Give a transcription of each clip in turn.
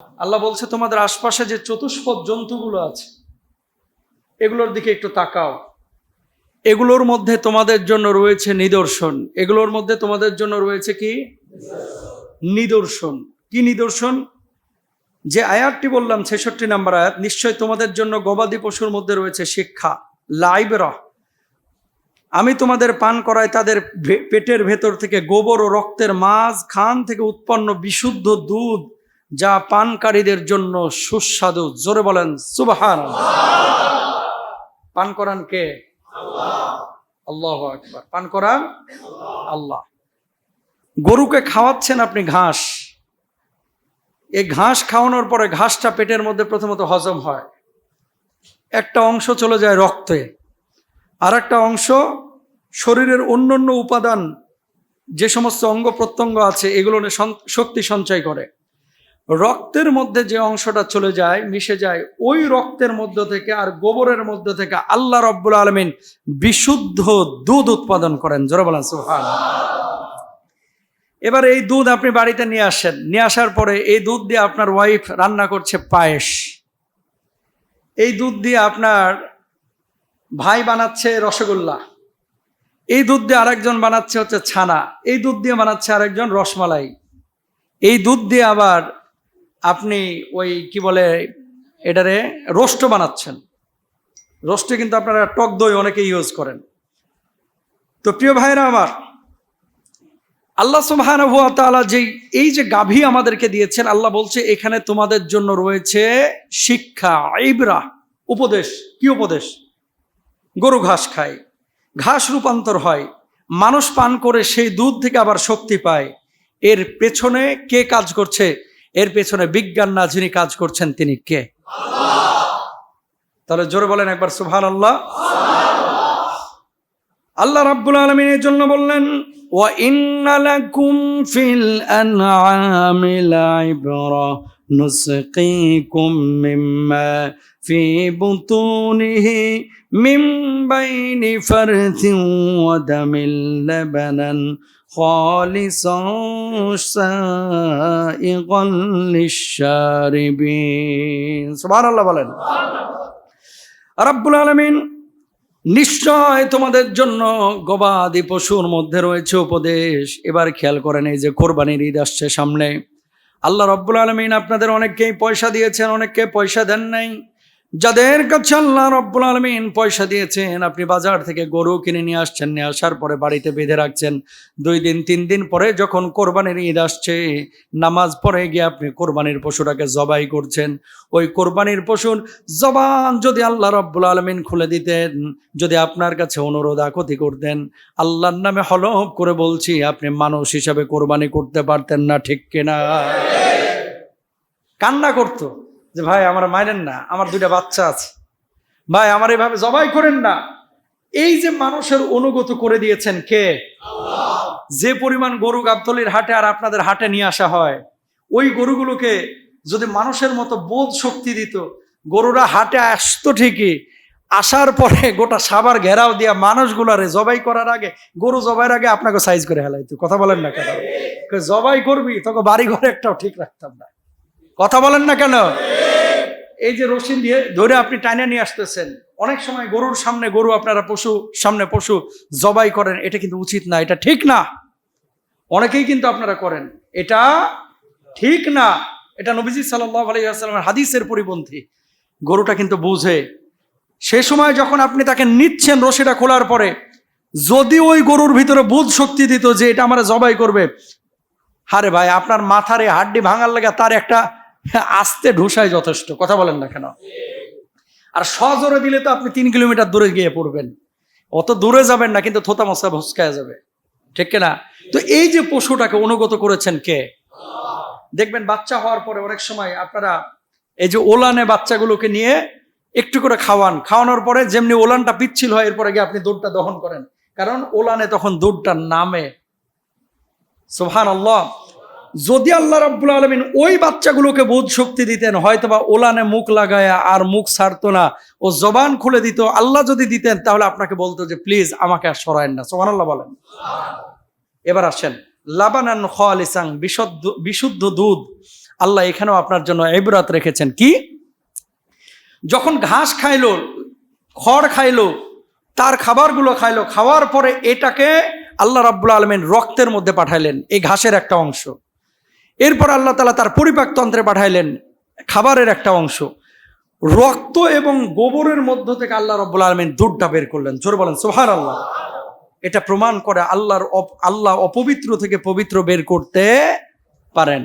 আল্লাহ বলছে তোমাদের আশপাশে যে চতুষ্পদ জন্তুগুলো আছে এগুলোর দিকে একটু তাকাও। এগুলোর মধ্যে তোমাদের জন্য রয়েছে নিদর্শন। এগুলোর মধ্যে তোমাদের জন্য রয়েছে কি নিদর্শন? কি নিদর্শন? যে আয়াতটি বললাম ৬৬ নম্বর আয়াত, নিশ্চয় তোমাদের জন্য গবাদি পশুর মধ্যে রয়েছে শিক্ষা, লাইবরা। আমি তোমাদের পান করাই তাদের পেটের ভেতর থেকে গোবর ও রক্তের মাঝ খান থেকে উৎপন্ন বিশুদ্ধ দুধ, যা পানকারীদের জন্য সুস্বাদু। জোরে বলেন সুবহানাল্লাহ। পান করান কে? আল্লাহু আকবার। পান করান আল্লাহ। গরুকে খাওয়াচ্ছেন আপনি ঘাস। এই ঘাস খাওয়ানোর পরে ঘাসটা পেটের মধ্যে প্রথমত হজম হয়, একটা অংশ চলে যায় রক্তে, আর একটা অংশ শরীরের অন্যান্য উপাদান যে সমস্ত অঙ্গ প্রত্যঙ্গ আছে এগুলো শক্তি সঞ্চয় করে। রক্তের মধ্যে যে অংশটা চলে যায়, মিশে যায়, ওই রক্তের মধ্য থেকে আর গোবরের মধ্য থেকে আল্লাহ রাব্বুল আলামিন বিশুদ্ধ দুধ উৎপাদন করেন। জোরে বলেন সুবহানাল্লাহ। এবার এই দুধ আপনি বাড়িতে নিয়ে আসেন, নিয়ে আসার পরে এই দুধ দিয়ে আপনার ওয়াইফ রান্না করছে পায়েস, এই দুধ দিয়ে আপনার ভাই বানাচ্ছে রসগোল্লা, এই দুধ দিয়ে আরেকজন বানাচ্ছে হচ্ছে ছানা, এই দুধ দিয়ে বানাচ্ছে আরেকজন রসমালাই, এই দুধ দিয়ে আবার আপনি ওই কি বলে এটারে রোস্ট বানাচ্ছেন। রোস্টে কিন্তু আপনারা টক দই অনেকে ইউজ করেন। তো প্রিয় ভাইরা আমার, আল্লাহ সুবহানাহু ওয়া তাআলা এই যে গাভী আমাদেরকে দিয়েছেন, আল্লাহ বলছে এখানে তোমাদের জন্য রয়েছে শিক্ষা, ইবরা, উপদেশ। কি উপদেশ? গরু ঘাস খায়, ঘাস রূপান্তর হয়, মানুষ পান করে সেই দুধ থেকে আবার শক্তি পায়। এর পেছনে কে কাজ করছে? এর পেছনে বিজ্ঞান না, যিনি কাজ করছেন তিনি কে? তাহলে জোরে বলেন একবার সুবহানাল্লাহ। আল্লাহ রাব্বুল আলামিন এর জন্য বললেন ওয়া ইন্না লাকুম ফিল আনআমি লাইবরা নুসকিকুম মিম্মা ফি বুতুনিহি মিন বাইনি ফারথিন ওয়া দামিল লাবানান খালিসান সাইগাল লিশ-শারিবিন। সুবহানাল্লাহ বলেন। রাব্বুল আলামিন নিশ্চয় তোমাদের জন্য গবাদি পশুর মধ্যে রয়েছে উপদেশ। এবার খেয়াল করেন, এই যে কোরবানির ঈদ আসছে সামনে, আল্লাহ রাব্বুল আলামিন আপনাদের অনেককেই পয়সা দিয়েছেন, অনেককে পয়সা দেন নাই। যাদের কাছে আল্লাহ রাব্বুল আলামিন পয়সা দিয়েছেন, আপনি বাজার থেকে গরু কিনে নিয়ে আসছেন, নিয়ে আসার পরে বাড়িতে বেঁধে রাখছেন। 2 দিন 3 দিন পরে যখন কোরবানির ঈদ আসছে, নামাজ পড়ে গিয়ে আপনি কোরবানির পশুটাকে জবাই করছেন। ওই কোরবানির পশুর জবান যদি আল্লাহ রাব্বুল আলামিন খুলে দিতেন, যদি আপনার কাছে অনুরোধ আকুতি করতেন, আল্লাহর নামে হলফ করে বলছি, আপনি মানুষ হিসাবে কোরবানি করতে পারতেন না, ঠিক কিনা? কান্না করতো যে ভাই আমার মানেন না, আমার 2টা বাচ্চা আছে, ভাই আমার এইভাবে জবাই করেন না। এই যে মানুষের অনুগত করে দিয়েছেন কে? আল্লাহ। যে পরিমাণ গরু গাবতলীর হাটে আর আপনাদের হাটে নিয়ে আসা হয়, ওই গরুগুলোকে যদি মানুষের মতো বোধ শক্তি দিত, গরুরা হাটে আসতো ঠিকই, আসার পরে গোটা সাবার ঘেরাও দিয়া মানুষগুলারে জবাই করার আগে, গরু জবাইয়ের আগে আপনাকে সাইজ করে হেলাইতো। কথা বলেন না কেন? জবাই করবি তোকে বাড়ি ঘরে একটাও ঠিক রাখতাম না। কথা বলেন না কেন? এই যে রশি দিয়ে ধরে আপনি টাইনে নিয়ে আসতেছেন, অনেক সময় গরুর সামনে গরু, আপনারা সামনে পশু জবাই করেন, এটা কিন্তু উচিত না, এটা ঠিক না। অনেকেই কিন্তু আপনারা করেন, এটা ঠিক না। এটা নবীজি সাল্লাল্লাহু আলাইহি ওয়াসাল্লামের হাদিসের পরিপন্থী। গরুটা কিন্তু বুঝে। সে সময় যখন আপনি তাকে নিচ্ছেন রশিটা খোলার পরে, যদি ওই গরুর ভিতরে বোধ শক্তি দিত যে এটা আমরা জবাই করবে, হারে ভাই আপনার মাথার এই হাড্ডি ভাঙার লাগা তার একটা আস্তে ঢুসাই যথেষ্ট। কথা বলেন না কেন? আর সজোরে দিলে তো আপনি 3 কিলোমিটার দূরে গিয়ে পড়বেন। অত দূরে যাবেন না, কিন্তু থোতা মশা ভুসকায় যাবে, ঠিক কিনা? তো এই যে পশুটাকে অনুগত করেছেন কে? দেখবেন বাচ্চা হওয়ার পরে অনেক সময় আপনারা এই যে ওলানে বাচ্চাগুলোকে নিয়ে একটু করে খাওয়ানোর পরে যেমনি ওলানটা পিচ্ছিল হয়, এরপরে গিয়ে আপনি দুধটা দহন করেন, কারণ ওলানে তখন দুধটা নামে। সুবহানাল্লাহ। যদি আল্লাহ রাব্বুল আলামিন ওই বাচ্চাগুলোকে বোধ শক্তি দিতেন, হয়তোবা ওলানে মুখ লাগায়া আর মুখ ছাড়তো না, ও জবান খুলে দিত। আল্লাহ যদি দিতেন, তাহলে আপনাকে বলতো যে প্লিজ আমাকে আর সরায়েন না। সুবহানাল্লাহ বলেন। এবার আসেন, লাবানান খালিসান, বিশুদ্ধ দুধ। আল্লাহ এখানেও আপনার জন্য ইবরাত রেখেছেন। কি? যখন ঘাস খাইলো, খড় খাইলো, তার খাবারগুলো খাইলো, খাওয়ার পরে এটাকে আল্লাহ রাব্বুল আলামিন রক্তের মধ্যে পাঠাইলেন, এই ঘাসের একটা অংশ। এরপর আল্লাহ তাআলা তার পরিপাকতন্ত্রে পাঠাইলেন খাবারের একটা অংশ। রক্ত এবং গোবরের মধ্য থেকে আল্লাহ রাব্বুল আলামিন দুধটা বের করলেন। জোরে বলেন সুবহানাল্লাহ। এটা প্রমাণ করে আল্লাহ অপবিত্র থেকে পবিত্র বের করতে পারেন।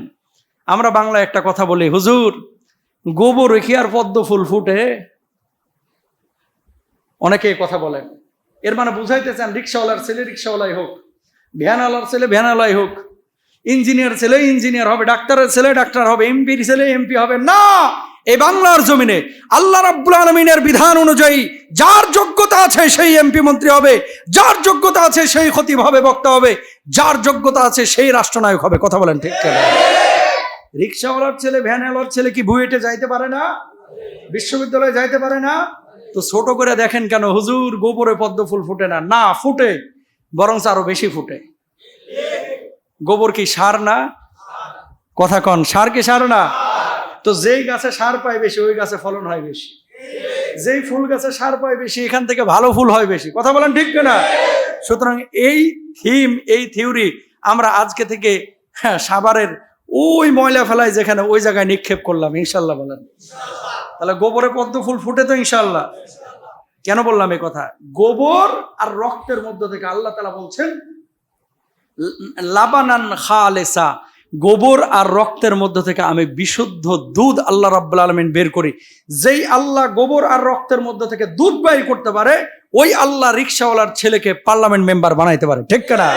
আমরা বাংলায় একটা কথা বলি, হুজুর গোবর রেখে আর পদ্ম ফুল ফুটে, অনেকে কথা বলেন। এর মানে বুঝাইতে চান রিক্সাওয়ালার ছেলে রিক্সাওয়ালাই হোক, ভ্যানওয়ালার ছেলে ভ্যানওয়ালাই হোক, ইঞ্জিনিয়ার ছেলে ইঞ্জিনিয়ার হবে, ডাক্তারের ছেলে ডাক্তার হবে, এমপির ছেলে এমপি হবে। না, এই বাংলার জমিনে আল্লাহ রাব্বুল আলামিনের বিধান অনুযায়ী যার যোগ্যতা আছে সেই এমপি মন্ত্রী হবে, যার যোগ্যতা আছে সেই খতিব হবে, বক্তা হবে, যার যোগ্যতা আছে সেই রাষ্ট্রনায়ক হবে। কথা বলেন ঠিক কিনা? রিক্সাওয়ালার ছেলে ভ্যানওয়ালার ছেলে কি বুয়েটে যাইতে পারে না? বিশ্ববিদ্যালয়ে যাইতে পারে না? তো ছোট করে দেখেন কেন হুজুর গোবরে পদ্ম ফুল ফুটে না? না, ফুটে, বরং আরো বেশি ফুটে। গোবর কি সার না? কথা কন, সার কি সার না? তো যেই গাছে সার পায় বেশি ওই গাছে ফলন হয় বেশি, যেই ফুল গাছে সার পায় বেশি এখান থেকে ভালো ফুল হয় বেশি। কথা বলেন ঠিক কিনা? সুতরাং এই থিম, এই থিওরি আমরা আজকে থেকে সাভারের ওই ময়লা ফেলায় যেখানে, ওই জায়গায় নিক্ষেপ করলাম ইনশাল্লাহ। বলেন তাহলে গোবরে পদ্ম ফুল ফুটে তো ইনশাল্লাহ। কেন বললাম এই কথা? গোবর আর রক্তের মধ্য থেকে আল্লাহ তাআলা বলছেন লাবানান খালেসা, গোবর আর রক্তের মধ্য থেকে আমি বিশুদ্ধ দুধ আল্লাহ রাব্বুল আলামিন বের করি। যেই আল্লাহ গোবর আর রক্তের মধ্য থেকে দুধ বের করতে পারে, ওই আল্লাহ রিক্সাওয়ালার ছেলেকে পার্লামেন্ট মেম্বার বানাইতে পারে। ঠিক কিনা?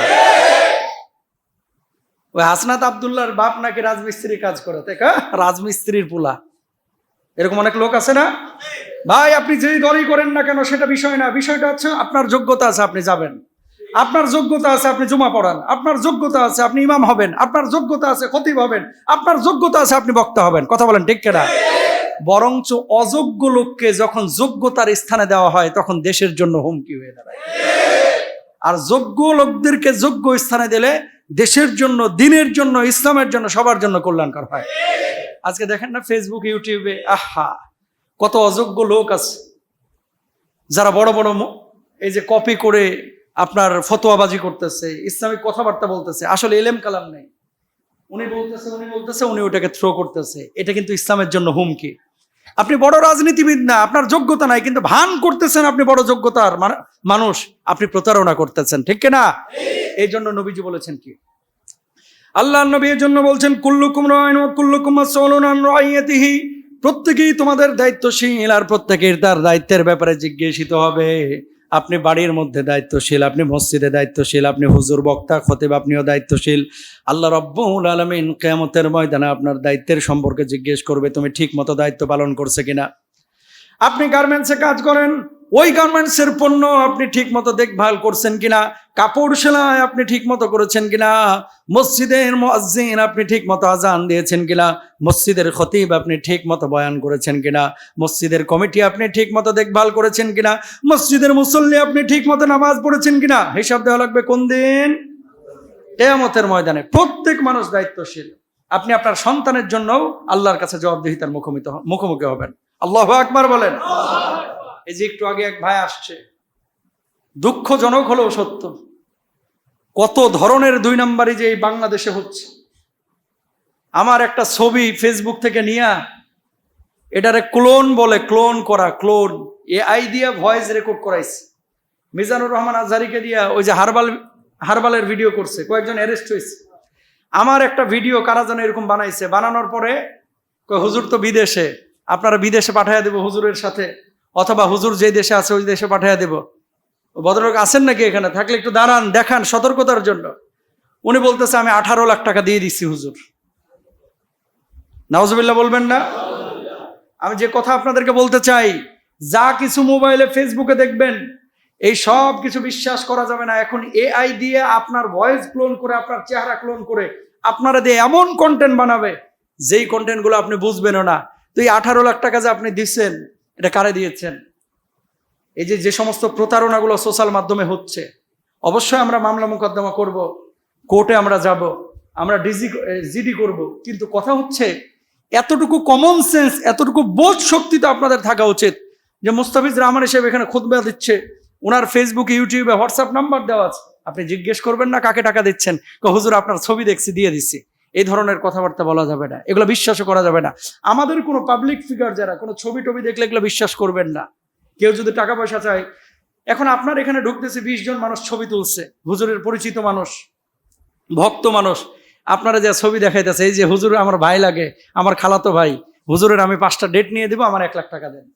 ওই হাসনাত আব্দুল্লাহর বাপ নাকি রাজমিস্ত্রি কাজ করে, তাই না? রাজমিস্ত্রির পোলা, এরকম অনেক লোক আছে না ভাই? আপনি যেই দলই করেন না কেন সেটা বিষয় না, বিষয়টা হচ্ছে আপনার যোগ্যতা আছে আপনি যাবেন, আপনার যোগ্যতা আছে আপনি জুমা পড়ান, আপনার যোগ্যতা আছে আপনি ইমাম হবেন, আপনার যোগ্যতা আছে খতিব হবেন, আপনার যোগ্যতা আছে আপনি বক্তা হবেন। কথা বলেন ঠিক কিনা? বরঞ্চ অযোগ্য লোককে যখন যোগ্যতার স্থানে দেওয়া হয় তখন দেশের জন্য হুমকি হয়ে দাঁড়ায়, আর যোগ্য লোকদেরকে যোগ্য স্থানে দিলে দেশের জন্য, দিনের জন্য, ইসলামের জন্য, সবার জন্য কল্যাণকর হয়। আজকে দেখেন না ফেসবুক ইউটিউবে, আহা কত অযোগ্য লোক আছে যারা বড় বড় এই যে কপি করে আপনার ফতোয়াবাজি করতেছে, ইসলামিক কথাবার্তা বলতেছে, আসলে এলেম কালাম নেই, উনি বলতেছে উনি ওটাকে থ্রো করতেছে। এটা কিন্তু ইসলামের জন্য হুমকি। আপনি বড় রাজনীতিবিদ না, আপনার যোগ্যতা নাই, কিন্তু ভান করতেছেন আপনি বড় যোগ্যতার মানুষ, আপনি প্রতারণা করতেছেন। ঠিক কিনা? এই জন্য নবীজি বলেছেন কি, আল্লাহ নবী এর জন্য বলছেন কুল্লুকুম রাইন ওয়া কুল্লুকুম মাসউলুন আন রাইয়াতিহি, প্রত্যেকেই তোমাদের দায়িত্বশীল আর প্রত্যেকের তার দায়িত্বের ব্যাপারে জিজ্ঞাসিত হবে। আপনি বাড়ির মধ্যে দায়িত্বশীল, আপনি মসজিদে দায়িত্বশীল, আপনি হুজুর বক্তা খতিব আপনিও দায়িত্বশীল। আল্লাহ রাব্বুল আলামিন কিয়ামতের ময়দানে আপনার দায়িত্বের সম্পর্কে জিজ্ঞেস করবে, তুমি ঠিক মতো দায়িত্ব পালন করছে কিনা। আপনি গার্মেন্টসে কাজ করেন, ওই গার্মেন্টসের পণ্য আপনি ঠিক মতো দেখভাল করছেন কিনা, কাপড় সেলাই আপনি ঠিক মতো করেছেন কিনা, মসজিদের মুয়াজ্জিন আপনি ঠিক মতো আজান দিয়েছেন কিনা, মসজিদের খতিব আপনি ঠিক মতো বয়ান করেছেন কিনা, মসজিদের কমিটি আপনি ঠিক মতো দেখভাল করেছেন কিনা, মসজিদের মুসল্লি আপনি ঠিক মতো নামাজ পড়েছেন কিনা। হিসাব দেওয়া লাগবে কোন দিন? কিয়ামতের ময়দানে। প্রত্যেক মানুষ দায়িত্বশীল। আপনি আপনার সন্তানের জন্য আল্লাহর কাছে জবাবদিহিতার মুখোমুখি হবেন। আল্লাহু আকবার বলেন। এই যে একটু আগে এক ভাই আসছে, দুঃখজনক হলেও সত্য, কত ধরনের দুই নাম্বারই যে এই বাংলাদেশে হচ্ছে। আমার একটা ছবি ফেসবুক থেকে নিয়ে এটারে ক্লোন বলে, ক্লোন করা, ক্লোন এআই দিয়ে ভয়েস রেকর্ড করাইছে। মিজানুর রহমান আজহারিকে দিয়া ওই যে হারবালের ভিডিও করছে, কয়েকজন অ্যারেস্ট হয়েছে। আমার একটা ভিডিও কারা যেন এরকম বানাইছে, বানানোর পরে হুজুর তো বিদেশে, আপনারা বিদেশে পাঠাইয়া দেবো হুজুরের সাথে, অথবা হুজুর যে দেশে আছে ওই দেশে পাঠাইয়া দেব। ভদ্রলোক আছেন নাকি এখানে? থাকলে একটু দাঁড়ান, দেখান সতর্কতার জন্য। উনি বলতেছে আমি 18 লাখ টাকা দিয়ে দিচ্ছি হুজুর। নাউজুবিল্লাহ বলবেন না? আমি যে কথা আপনাদেরকে বলতে চাই, যা কিছু মোবাইলে ফেসবুকে দেখবেন এই সব কিছু বিশ্বাস করা যাবে না। এখন এআই দিয়ে আপনার ভয়েস ক্লোন করে, আপনার চেহারা ক্লোন করে আপনারা দিয়ে এমন কন্টেন্ট বানাবে যেই কন্টেন্টগুলো আপনি বুঝবেনও না। তো এই 18 লাখ টাকা যে আপনি দিচ্ছেন, এটা কারে দিয়েছেন? এই যে সমস্ত প্রতারণাগুলো সোশ্যাল মাধ্যমে হচ্ছে, অবশ্যই আমরা মামলা মোকদ্দমা করব, কোর্টে আমরা যাব, আমরা জিডি করব, কিন্তু কথা হচ্ছে এতটুকু কমন সেন্স, এতটুকু বোধ শক্তি তো আপনাদের থাকা উচিত যে মুস্তাফিজ রহমান সাহেব এখানে খুতবা দিচ্ছে, ওনার ফেসবুকে, ইউটিউবে, হোয়াটসঅ্যাপ নাম্বার দেওয়া আছে, আপনি জিজ্ঞেস করবেন না কাকে টাকা দিচ্ছেন, হুজুর আপনার ছবি দেখছি দিয়ে দিচ্ছি। এই ধরনের কথাবার্তা বলা যাবে না, এগুলো বিশ্বাসও করা যাবে না। আমাদের কোনো পাবলিক ফিগার যারা, কোনো ছবি টবি দেখলে এগুলো বিশ্বাস করবেন না। কেউ যদি টাকা পয়সা চায়, এখন আপনার এখানে ঢুকতেছে 20 জন মানুষ ছবি তুলছে, হুজুরের পরিচিত মানুষ, ভক্ত মানুষ, আপনারা যে ছবি দেখাইতেছে, এই যে হুজুর আমার ভাই লাগে, আমার খালাতো ভাই, হুজুরের আমি 5টা ডেট নিয়ে দিব, আমার 1 লাখ টাকা দেন,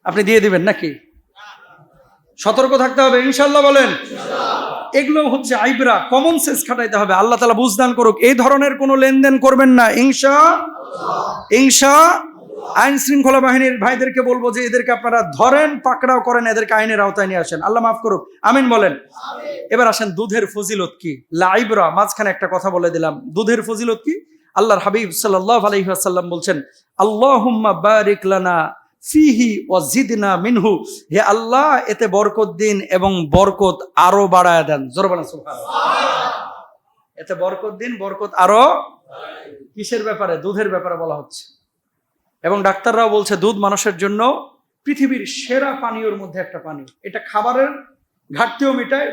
আপনি দিয়ে দিবেন নাকি? সতর্ক থাকতে হবে ইনশাল্লাহ, বলেন। এগুলো হচ্ছে আইবরা, কমন সেন্স খাটাইতে হবে। আল্লাহ তাআলা বুঝদান করুক। এই ধরনের কোনো লেনদেন করবেন না ইনশাআল্লাহ। আইন শৃঙ্খলা বাহিনীর ভাইদেরকে বলবো যে এদেরকে আপনারা ধরেন, পাকড়াও করেন, এদেরকে আইনের আওতায় নিয়ে আসেন। আল্লাহ মাফ করুক, আমিন বলেন। এবার আসেন দুধের ফজিলত কি। লাইবরা, মাঝখানে একটা কথা বলে দিলাম, দুধের ফজিলত কি। আল্লাহর হাবিব সাল্লাল্লাহু আলাইহি ওয়াসাল্লাম বলছেন, আল্লাহুম্মা বারিক লানা ফিহি ওয়াজিদনা মিনহু, হে আল্লাহ এতে বরকত দিন এবং বরকত আরো বাড়ায় দেন। জোরে বলেন সুবহানাল্লাহ। এতে বরকত দিন, বরকত আরো। কিসের ব্যাপারে? দুধের ব্যাপারে বলা হচ্ছে। এবং ডাক্তাররাও বলছে দুধ মানুষের জন্য পৃথিবীর সেরা পানীয়র মধ্যে একটা পানীয়। এটা খাবারের ঘাটতিও মেটায়,